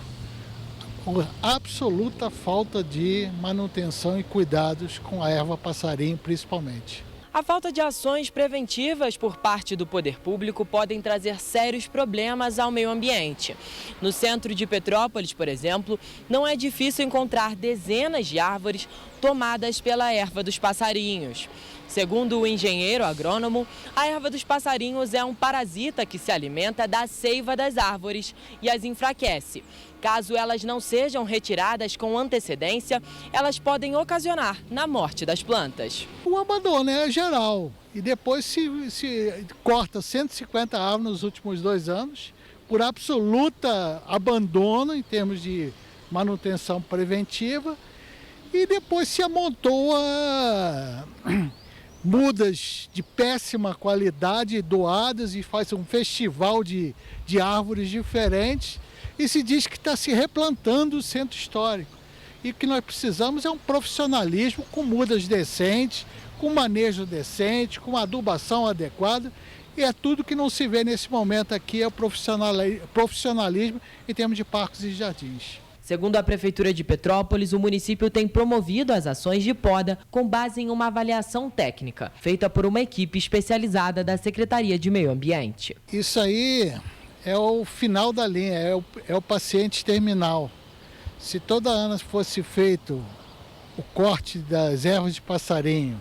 por absoluta falta de manutenção e cuidados com a erva passarinho, principalmente. A falta de ações preventivas por parte do poder público podem trazer sérios problemas ao meio ambiente. No centro de Petrópolis, por exemplo, não é difícil encontrar dezenas de árvores tomadas pela erva dos passarinhos. Segundo o engenheiro agrônomo, a erva dos passarinhos é um parasita que se alimenta da seiva das árvores e as enfraquece. Caso elas não sejam retiradas com antecedência, elas podem ocasionar na morte das plantas. O abandono é geral e depois se corta 150 árvores nos últimos 2 anos por absoluta abandono em termos de manutenção preventiva e depois se amontoa mudas de péssima qualidade doadas e faz um festival de árvores diferentes. E se diz que está se replantando o centro histórico. E o que nós precisamos é um profissionalismo com mudas decentes, com manejo decente, com adubação adequada. E é tudo que não se vê nesse momento aqui, é o profissionalismo em termos de parques e jardins. Segundo a Prefeitura de Petrópolis, o município tem promovido as ações de poda com base em uma avaliação técnica, feita por uma equipe especializada da Secretaria de Meio Ambiente. Isso aí é o final da linha, é o paciente terminal. Se toda ano fosse feito o corte das ervas de passarinho,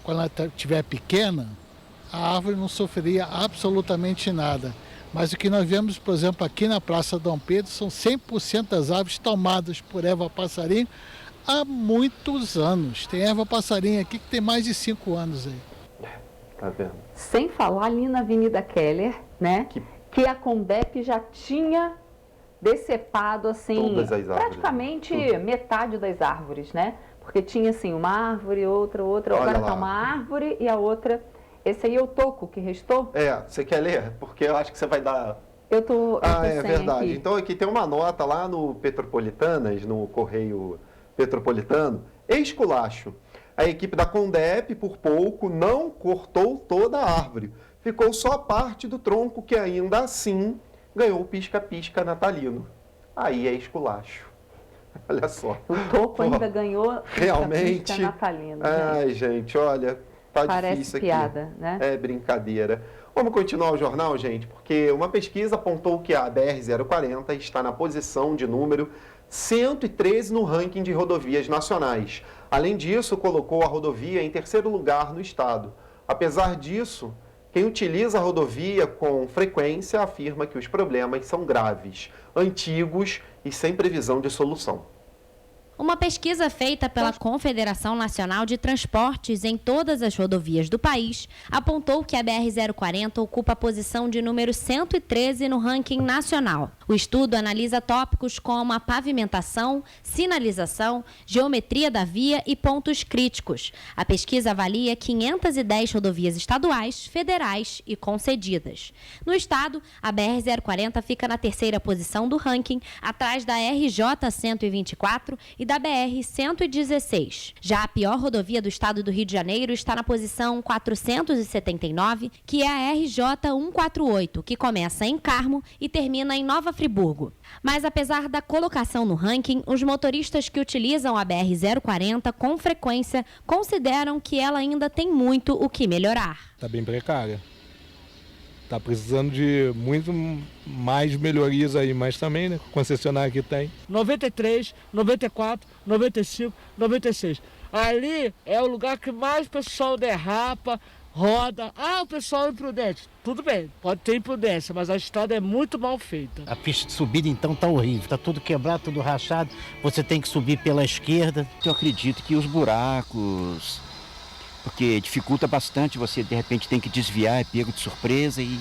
quando ela estiver pequena, a árvore não sofreria absolutamente nada. Mas o que nós vemos, por exemplo, aqui na Praça Dom Pedro, são 100% das árvores tomadas por erva passarinho há muitos anos. Tem erva passarinho aqui que tem mais de 5 anos aí. Tá vendo? Sem falar ali na Avenida Queller, né? Que a CONDEP já tinha decepado, assim, praticamente metade das árvores, né? Porque tinha, assim, uma árvore, outra. Agora tá uma árvore e a outra... Esse aí é o toco que restou? Você quer ler? Porque eu acho que você vai dar... Eu tô é verdade. Aqui. Então aqui tem uma nota lá no Petropolitanas, no Correio Petropolitano, esculacho. A equipe da CONDEP, por pouco, não cortou toda a árvore. Ficou só a parte do tronco que ainda assim ganhou o pisca-pisca natalino. Aí é esculacho. Olha só. O Toco ainda ganhou realmente natalino. Ai, gente, olha, tá Parece difícil aqui. piada, né? É brincadeira. Vamos continuar o jornal, gente, porque uma pesquisa apontou que a BR-040 está na posição de número 113 no ranking de rodovias nacionais. Além disso, colocou a rodovia em terceiro lugar no estado. Apesar disso, quem utiliza a rodovia com frequência afirma que os problemas são graves, antigos e sem previsão de solução. Uma pesquisa feita pela Confederação Nacional de Transportes em todas as rodovias do país apontou que a BR-040 ocupa a posição de número 113 no ranking nacional. O estudo analisa tópicos como a pavimentação, sinalização, geometria da via e pontos críticos. A pesquisa avalia 510 rodovias estaduais, federais e concedidas. No estado, a BR-040 fica na terceira posição do ranking, atrás da RJ-124 e da BR-116. Já a pior rodovia do estado do Rio de Janeiro está na posição 479, que é a RJ-148, que começa em Carmo e termina em Nova Friburgo. Mas apesar da colocação no ranking, os motoristas que utilizam a BR-040 com frequência consideram que ela ainda tem muito o que melhorar. Está bem precária. Está precisando de muito mais melhorias aí, mas também, né, concessionário que tem. 93, 94, 95, 96. Ali é o lugar que mais o pessoal derrapa, roda. O pessoal é imprudente. Tudo bem, pode ter imprudência, mas a estrada é muito mal feita. A pista de subida, então, está horrível. Está tudo quebrado, tudo rachado. Você tem que subir pela esquerda. Eu acredito que os buracos... porque dificulta bastante, você de repente tem que desviar, é pego de surpresa e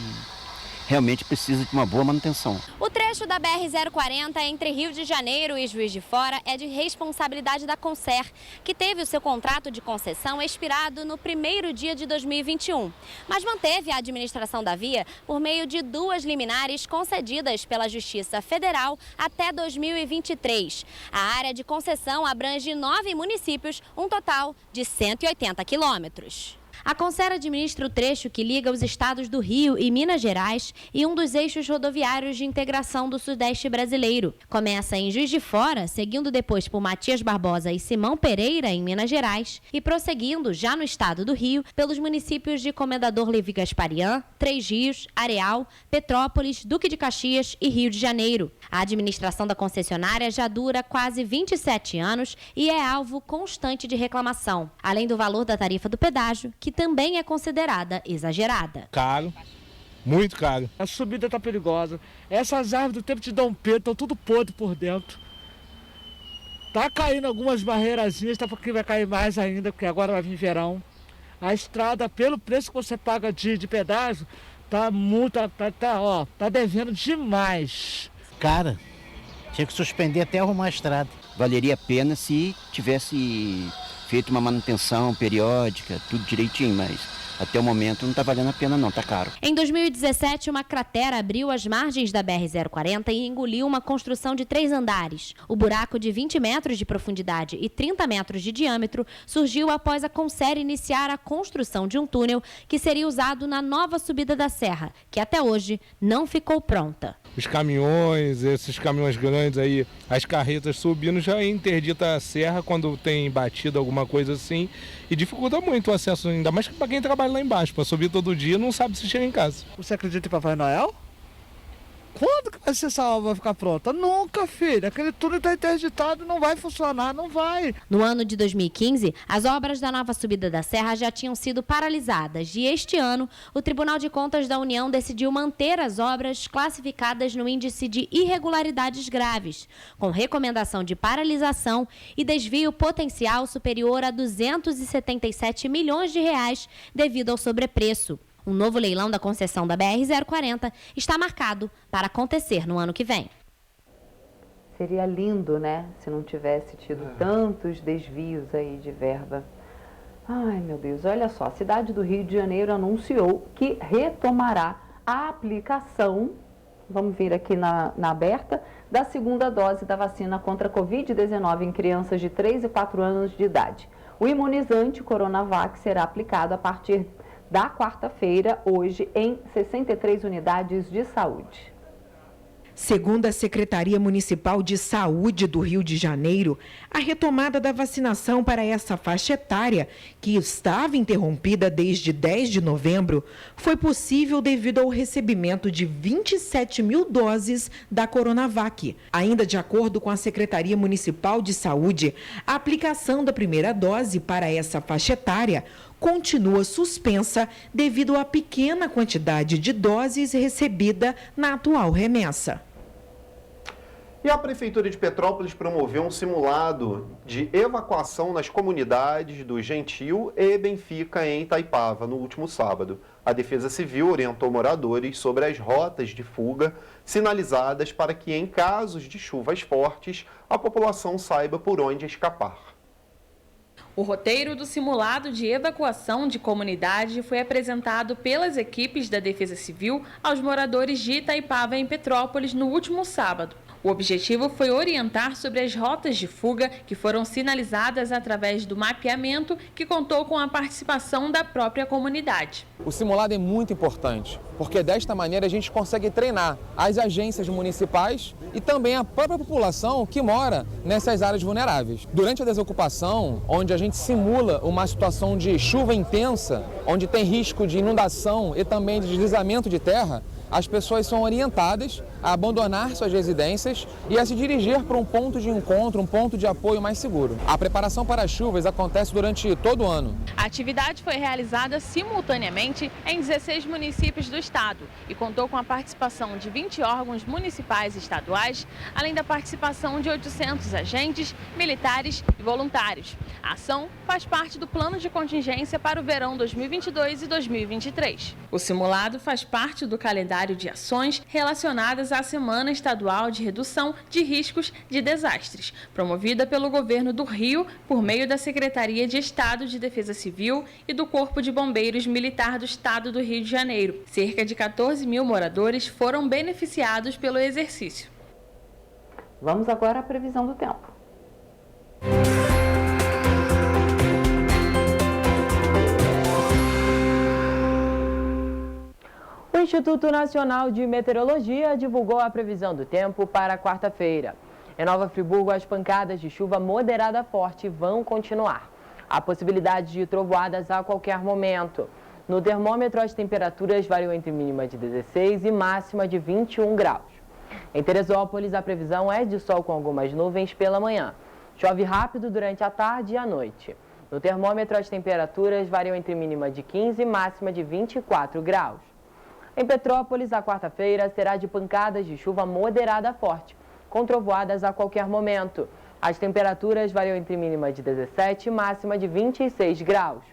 realmente precisa de uma boa manutenção. O trecho da BR-040 entre Rio de Janeiro e Juiz de Fora é de responsabilidade da Concer, que teve o seu contrato de concessão expirado no primeiro dia de 2021, mas manteve a administração da via por meio de 2 liminares concedidas pela Justiça Federal até 2023. A área de concessão abrange 9 municípios, um total de 180 quilômetros. A Concer administra o trecho que liga os estados do Rio e Minas Gerais e um dos eixos rodoviários de integração do Sudeste brasileiro. Começa em Juiz de Fora, seguindo depois por Matias Barbosa e Simão Pereira, em Minas Gerais, e prosseguindo, já no estado do Rio, pelos municípios de Comendador Levi Gasparian, Três Rios, Areal, Petrópolis, Duque de Caxias e Rio de Janeiro. A administração da concessionária já dura quase 27 anos e é alvo constante de reclamação, além do valor da tarifa do pedágio, que também é considerada exagerada. Caro, muito caro. A subida está perigosa. Essas árvores do tempo de Dom Pedro estão tudo podre por dentro. Tá caindo algumas barreirazinhas, tá porque vai cair mais ainda, porque agora vai vir verão. A estrada, pelo preço que você paga de pedágio, tá muito, tá devendo demais. Cara, tinha que suspender até arrumar a estrada. Valeria a pena se tivesse feito uma manutenção periódica, tudo direitinho, mas até o momento não está valendo a pena não, tá caro. Em 2017, uma cratera abriu as margens da BR-040 e engoliu uma construção de 3 andares. O buraco de 20 metros de profundidade e 30 metros de diâmetro surgiu após a Concer iniciar a construção de um túnel que seria usado na nova subida da serra, que até hoje não ficou pronta. Os caminhões, esses caminhões grandes aí, as carretas subindo, já interdita a serra quando tem batida, alguma coisa assim, e dificulta muito o acesso, ainda mais para quem trabalha lá embaixo, para subir todo dia não sabe se chega em casa. Você acredita em Papai Noel? Quando que essa obra vai ficar pronta? Nunca, filho. Aquele túnel está interditado, não vai funcionar, não vai. No ano de 2015, as obras da nova subida da serra já tinham sido paralisadas e este ano, o Tribunal de Contas da União decidiu manter as obras classificadas no índice de irregularidades graves, com recomendação de paralisação e desvio potencial superior a 277 milhões de reais devido ao sobrepreço. Um novo leilão da concessão da BR-040 está marcado para acontecer no ano que vem. Seria lindo, né? Se não tivesse tido tantos desvios aí de verba. Ai, meu Deus, olha só. A cidade do Rio de Janeiro anunciou que retomará a aplicação, vamos vir aqui na aberta, da segunda dose da vacina contra a Covid-19 em crianças de 3 e 4 anos de idade. O imunizante Coronavac será aplicado a partir da quarta-feira, hoje, em 63 unidades de saúde. Segundo a Secretaria Municipal de Saúde do Rio de Janeiro, a retomada da vacinação para essa faixa etária, que estava interrompida desde 10 de novembro, foi possível devido ao recebimento de 27 mil doses da Coronavac. Ainda de acordo com a Secretaria Municipal de Saúde, a aplicação da primeira dose para essa faixa etária continua suspensa devido à pequena quantidade de doses recebida na atual remessa. E a Prefeitura de Petrópolis promoveu um simulado de evacuação nas comunidades do Gentil e Benfica, em Itaipava, no último sábado. A Defesa Civil orientou moradores sobre as rotas de fuga sinalizadas para que, em casos de chuvas fortes, a população saiba por onde escapar. O roteiro do simulado de evacuação de comunidade foi apresentado pelas equipes da Defesa Civil aos moradores de Itaipava, em Petrópolis, no último sábado. O objetivo foi orientar sobre as rotas de fuga que foram sinalizadas através do mapeamento, que contou com a participação da própria comunidade. O simulado é muito importante, porque desta maneira a gente consegue treinar as agências municipais e também a própria população que mora nessas áreas vulneráveis. Durante a desocupação, onde a gente simula uma situação de chuva intensa, onde tem risco de inundação e também de deslizamento de terra, as pessoas são orientadas a abandonar suas residências e a se dirigir para um ponto de encontro, um ponto de apoio mais seguro. A preparação para as chuvas acontece durante todo o ano. A atividade foi realizada simultaneamente em 16 municípios do estado e contou com a participação de 20 órgãos municipais e estaduais, além da participação de 800 agentes, militares e voluntários. A ação faz parte do plano de contingência para o verão 2022 e 2023. O simulado faz parte do calendário de ações relacionadas à Semana Estadual de Redução de Riscos de Desastres, promovida pelo Governo do Rio por meio da Secretaria de Estado de Defesa Civil e do Corpo de Bombeiros Militar do Estado do Rio de Janeiro. Cerca de 14 mil moradores foram beneficiados pelo exercício. Vamos agora à previsão do tempo. O Instituto Nacional de Meteorologia divulgou a previsão do tempo para quarta-feira. Em Nova Friburgo, as pancadas de chuva moderada a forte vão continuar. Há possibilidade de trovoadas a qualquer momento. No termômetro, as temperaturas variam entre mínima de 16 e máxima de 21 graus. Em Teresópolis, a previsão é de sol com algumas nuvens pela manhã. Chove rápido durante a tarde e a noite. No termômetro, as temperaturas variam entre mínima de 15 e máxima de 24 graus. Em Petrópolis, a quarta-feira será de pancadas de chuva moderada a forte, com trovoadas a qualquer momento. As temperaturas variam entre mínima de 17 e máxima de 26 graus.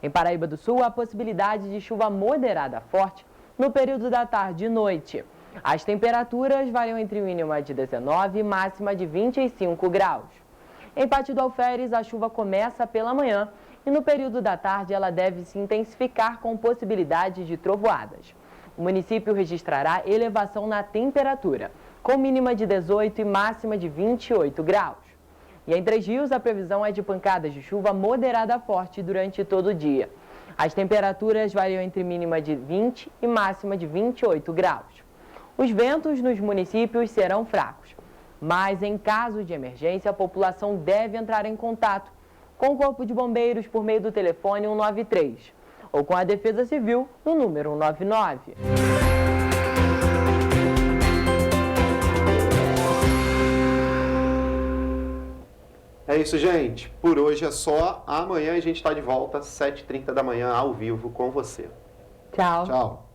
Em Paraíba do Sul, há possibilidade de chuva moderada a forte no período da tarde e noite. As temperaturas variam entre mínima de 19 e máxima de 25 graus. Em Pátio do Alferes, a chuva começa pela manhã e no período da tarde ela deve se intensificar com possibilidade de trovoadas. O município registrará elevação na temperatura, com mínima de 18 e máxima de 28 graus. E em Três Rios, a previsão é de pancadas de chuva moderada a forte durante todo o dia. As temperaturas variam entre mínima de 20 e máxima de 28 graus. Os ventos nos municípios serão fracos, mas em caso de emergência, a população deve entrar em contato com o Corpo de Bombeiros por meio do telefone 193 ou com a Defesa Civil no número 199. É isso, gente. Por hoje é só. Amanhã a gente está de volta às 7h30 da manhã, ao vivo, com você. Tchau. Tchau.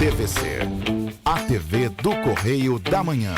TVC, a TV do Correio da Manhã.